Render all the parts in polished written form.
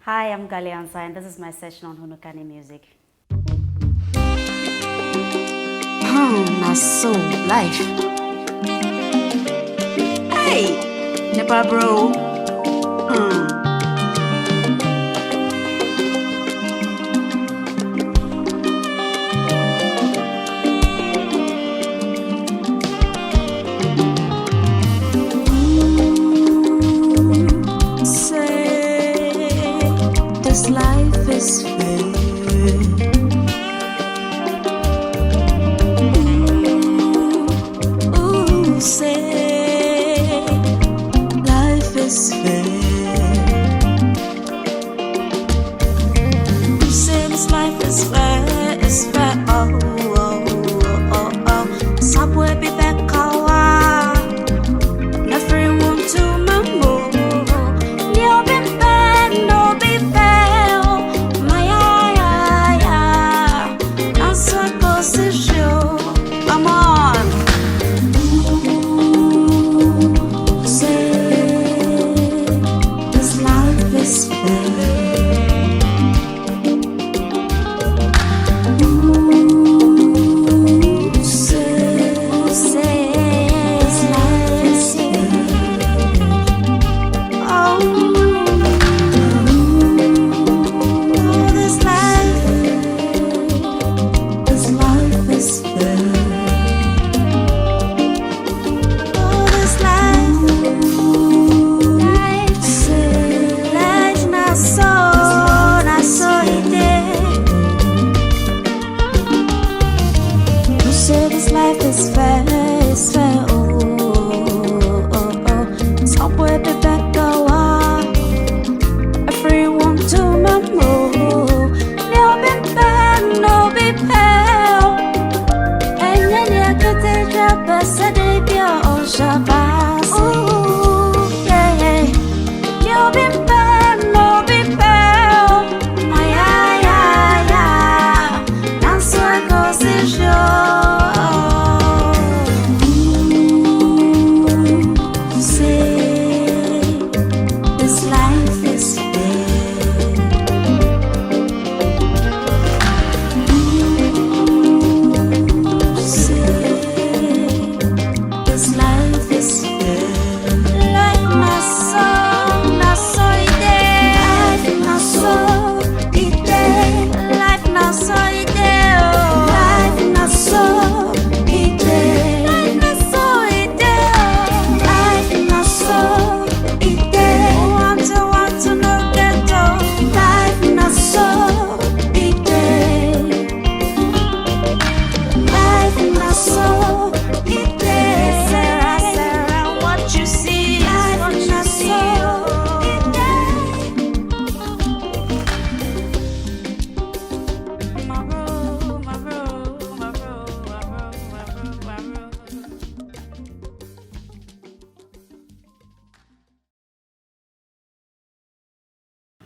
Hi, I'm Galle-Ansah and this is my session on Hunukane music. Nasso life. Hey, Nepa bro. This life is fair. Ooh, say life is fair. Say this life is fair, it's fair. Oh, oh, oh, oh, oh. Subway be back, kawa. Never want to mambo.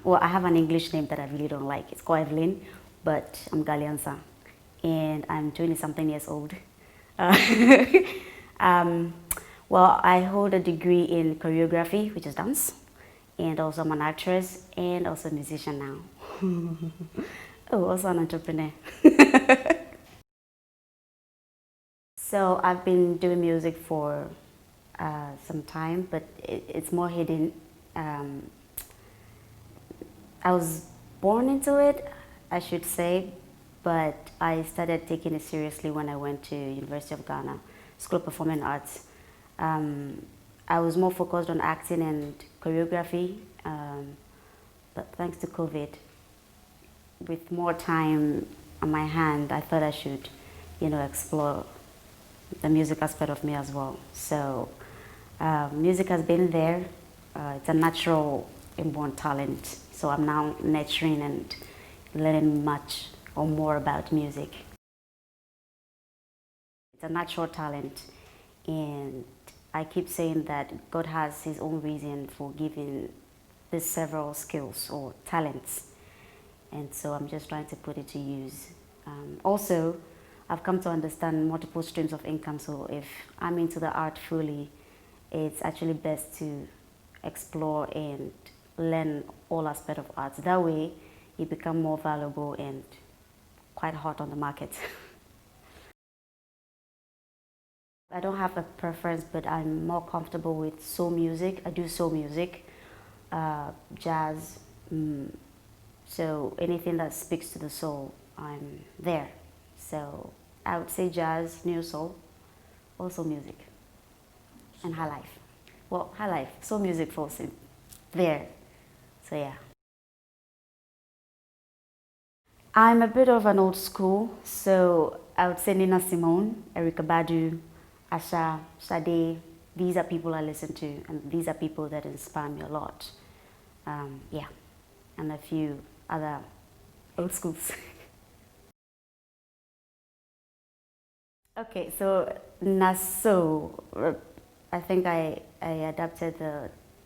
Well, I have an English name that I really don't like. It's called Evelyn, but I'm Galle-Ansah, and I'm 20-something years old. Well, I hold a degree in choreography, which is dance, and also I'm an actress and also a musician now. Oh, also an entrepreneur. So I've been doing music for some time, but it's more hidden. I was born into it, I should say, but I started taking it seriously when I went to University of Ghana, School of Performing Arts. I was more focused on acting and choreography, but thanks to COVID, with more time on my hand, I thought I should, explore the music aspect of me as well. So music has been there. It's a natural inborn talent. So I'm now nurturing and learning much or more about music. It's a natural talent, and I keep saying that God has his own reason for giving these several skills or talents, and so I'm just trying to put it to use. Also, I've come to understand multiple streams of income, so if I'm into the art fully, it's actually best to explore and learn all aspects of arts. That way, you become more valuable and quite hot on the market. I don't have a preference, but I'm more comfortable with soul music. I do soul music, jazz, so anything that speaks to the soul, I'm there. So I would say jazz, neo soul, also music, and high life. Well, high life, soul music falls in there. So yeah. I'm a bit of an old school, so I would say Nina Simone, Erykah Badu, Asha, Sade. These are people I listen to, and these are people that inspire me a lot. Yeah, and a few other old schools. Okay, so Nasso, I think I adapted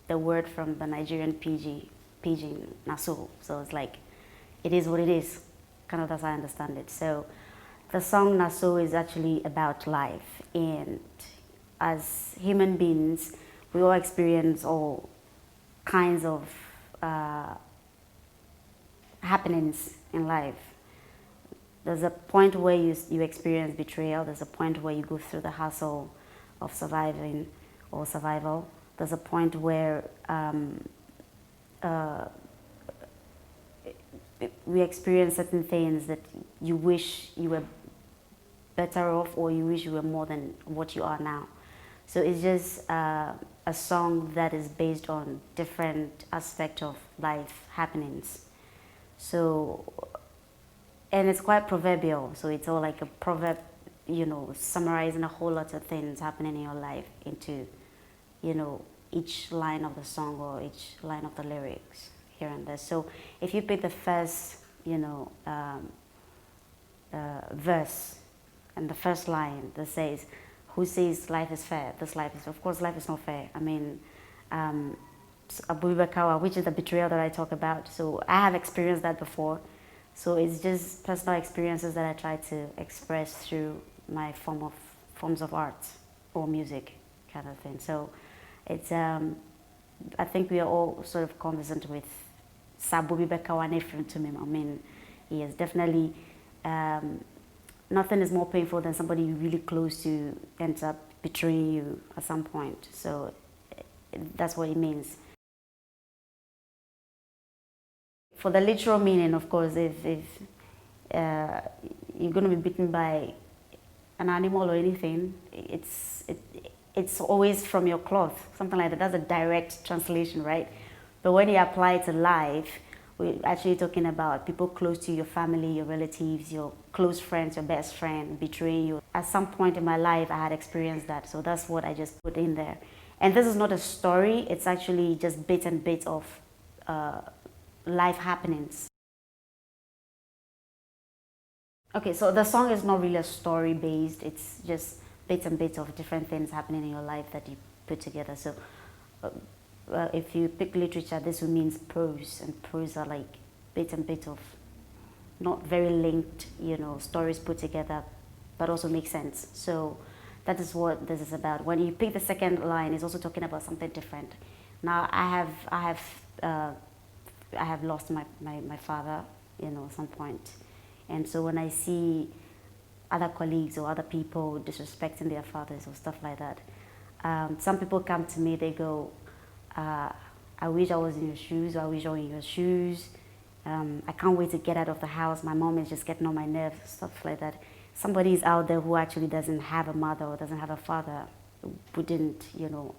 the word from the Nigerian pidgin, Nasso. So it's like, it is what it is, kind of as I understand it. So the song Nasso is actually about life, and as human beings, we all experience all kinds of happenings in life. There's a point where you experience betrayal. There's a point where you go through the hassle of surviving or survival. There's a point where we experience certain things that you wish you were better off, or you wish you were more than what you are now. So it's just a song that is based on different aspects of life happenings. So, and it's quite proverbial. So it's all like a proverb, you know, summarizing a whole lot of things happening in your life into, you know, each line of the song or each line of the lyrics here and there. So if you pick the first, you know, verse and the first line that says, who says life is fair? This life is, of course, life is not fair. I mean, Abubakar, which is the betrayal that I talk about. So I have experienced that before. So it's just personal experiences that I try to express through my forms of art or music kind of thing. So it's, I think we are all sort of conversant with Sabubi Bekawane from Tumim. I mean, he is definitely, nothing is more painful than somebody you're really close to ends up betraying you at some point. So that's what it means. For the literal meaning, of course, if you're going to be bitten by an animal or anything, it's always from your cloth, something like that. That's a direct translation, right? But when you apply it to life, we're actually talking about people close to your family, your relatives, your close friends, your best friend betraying you. At some point in my life, I had experienced that, so that's what I just put in there. And this is not a story, it's actually just bits and bits of life happenings. Okay, so the song is not really a story based, it's just bits and bits of different things happening in your life that you put together. So if you pick literature, this would mean prose, and prose are like bits and bits of not very linked, you know, stories put together, but also make sense. So that is what this is about. When you pick the second line, it's also talking about something different. Now I have lost my father, you know, at some point. And so when I see other colleagues or other people disrespecting their fathers or stuff like that, some people come to me, they go, I wish I was in your shoes, or I wish I was in your shoes. I can't wait to get out of the house. My mom is just getting on my nerves, stuff like that. Somebody is out there who actually doesn't have a mother or doesn't have a father, wouldn't, you know,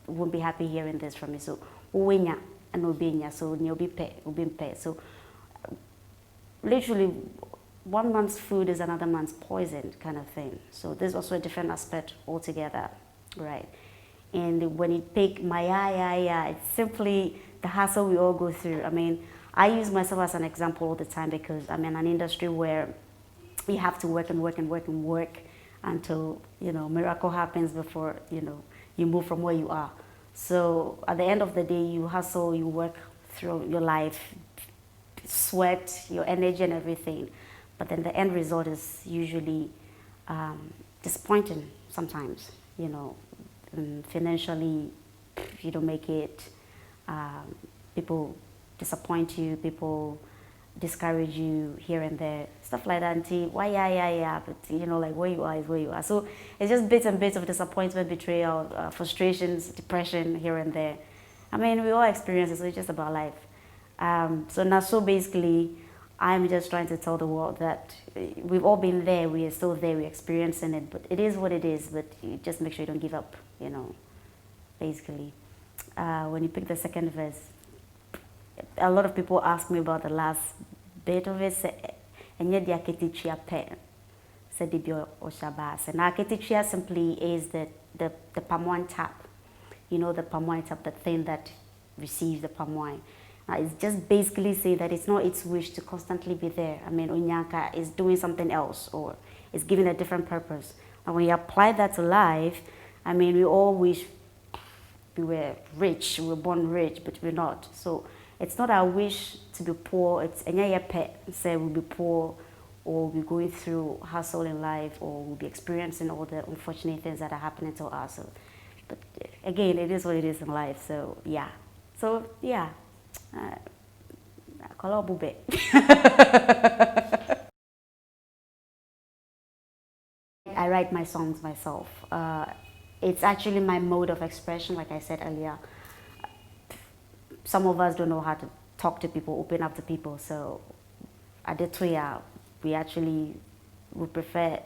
won't be happy hearing this from me. So, uwenya and ubenya, so ubimpe. So, literally, one man's food is another man's poison, kind of thing. So there's also a different aspect altogether, right? And when you pick my it's simply the hassle we all go through. I mean, I use myself as an example all the time because I'm in an industry where you have to work and work and work and work until, you know, miracle happens before, you know, you move from where you are. So at the end of the day, you hustle, you work through your life, sweat, your energy and everything. But then the end result is usually disappointing sometimes, you know. Financially, you don't make it. people disappoint you, people discourage you here and there, stuff like that. And why, yeah, but you know, like where you are is where you are. So it's just bits and bits of disappointment, betrayal, frustrations, depression here and there. I mean, we all experience it, so it's just about life. So Nasso basically, I'm just trying to tell the world that we've all been there, we are still there, we're experiencing it, but it is what it is, but you just make sure you don't give up, you know, basically. When you pick the second verse, a lot of people ask me about the last bit of it, and yet the aketichia pen, said the bio or shabas. And aketichia simply is the palm wine tap, you know, the palm wine tap, the thing that receives the palm wine. It's just basically say that it's not its wish to constantly be there. I mean, Onyanka is doing something else or is giving a different purpose. And when you apply that to life, I mean, we all wish we were rich, we were born rich, but we're not. So it's not our wish to be poor. It's any pet say we'll be poor or we'll be going through hustle in life or we'll be experiencing all the unfortunate things that are happening to us. So, but again, it is what it is in life. So yeah. So yeah. I write my songs myself. It's actually my mode of expression, like I said earlier. Some of us don't know how to talk to people, open up to people. So at the Twitter, we prefer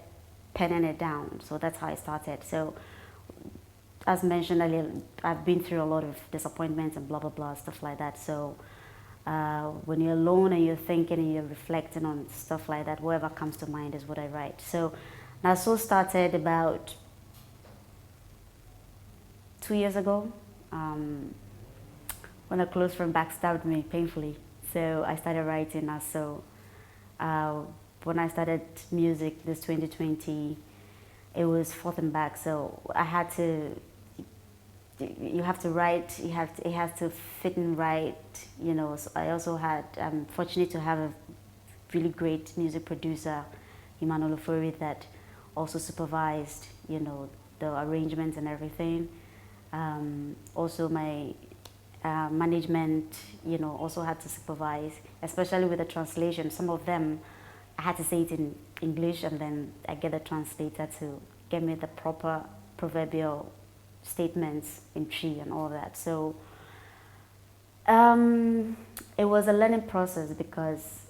penning it down. So that's how I started. So as mentioned earlier, I've been through a lot of disappointments and blah, blah, blah, stuff like that. So when you're alone and you're thinking and you're reflecting on stuff like that, whatever comes to mind is what I write. So Nasso started about 2 years ago when a close friend backstabbed me painfully. So I started writing Nasso. When I started music this 2020, it was forth and back. So I had to, you have to write, it has to fit in right, you know. So I also had, I'm fortunate to have a really great music producer, Emmanuel Ofori, that also supervised, you know, the arrangements and everything. Also my management, you know, also had to supervise, especially with the translation. Some of them, I had to say it in English and then I get the translator to get me the proper proverbial statements in Chi and all that. So it was a learning process because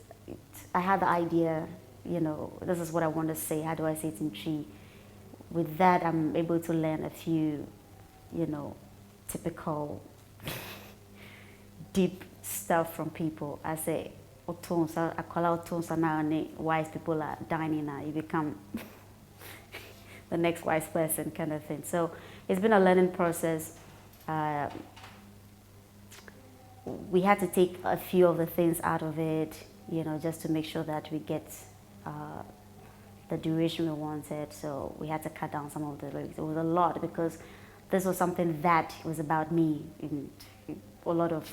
I had the idea, you know, this is what I want to say, how do I say it in Chi? With that, I'm able to learn a few, you know, typical deep stuff from people. I say, I call out tones now, wise people are dining now, you become the next wise person kind of thing. So it's been a learning process. We had to take a few of the things out of it, you know, just to make sure that we get the duration we wanted. So we had to cut down some of the lyrics. It was a lot because this was something that was about me, and a lot of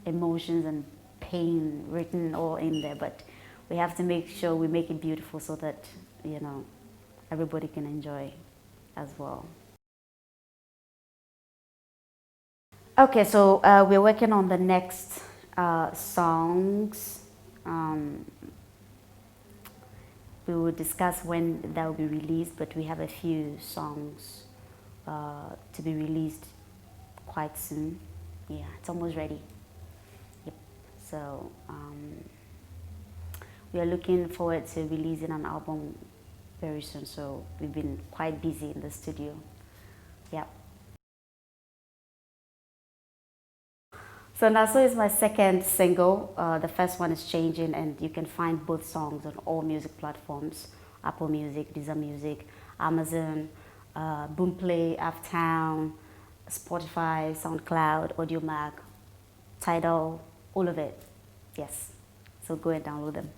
emotions and pain written all in there. But we have to make sure we make it beautiful so that, you know, everybody can enjoy as well. Okay, so we're working on the next songs. We will discuss when that will be released, but we have a few songs to be released quite soon. Yeah, it's almost ready. Yep. So we are looking forward to releasing an album very soon. So we've been quite busy in the studio. Yeah. So Nasso is my second single. The first one is Changing, and you can find both songs on all music platforms: Apple Music, Deezer Music, Amazon, Boomplay, Aftown, Spotify, SoundCloud, AudioMac, Tidal, all of it. Yes. So go and download them.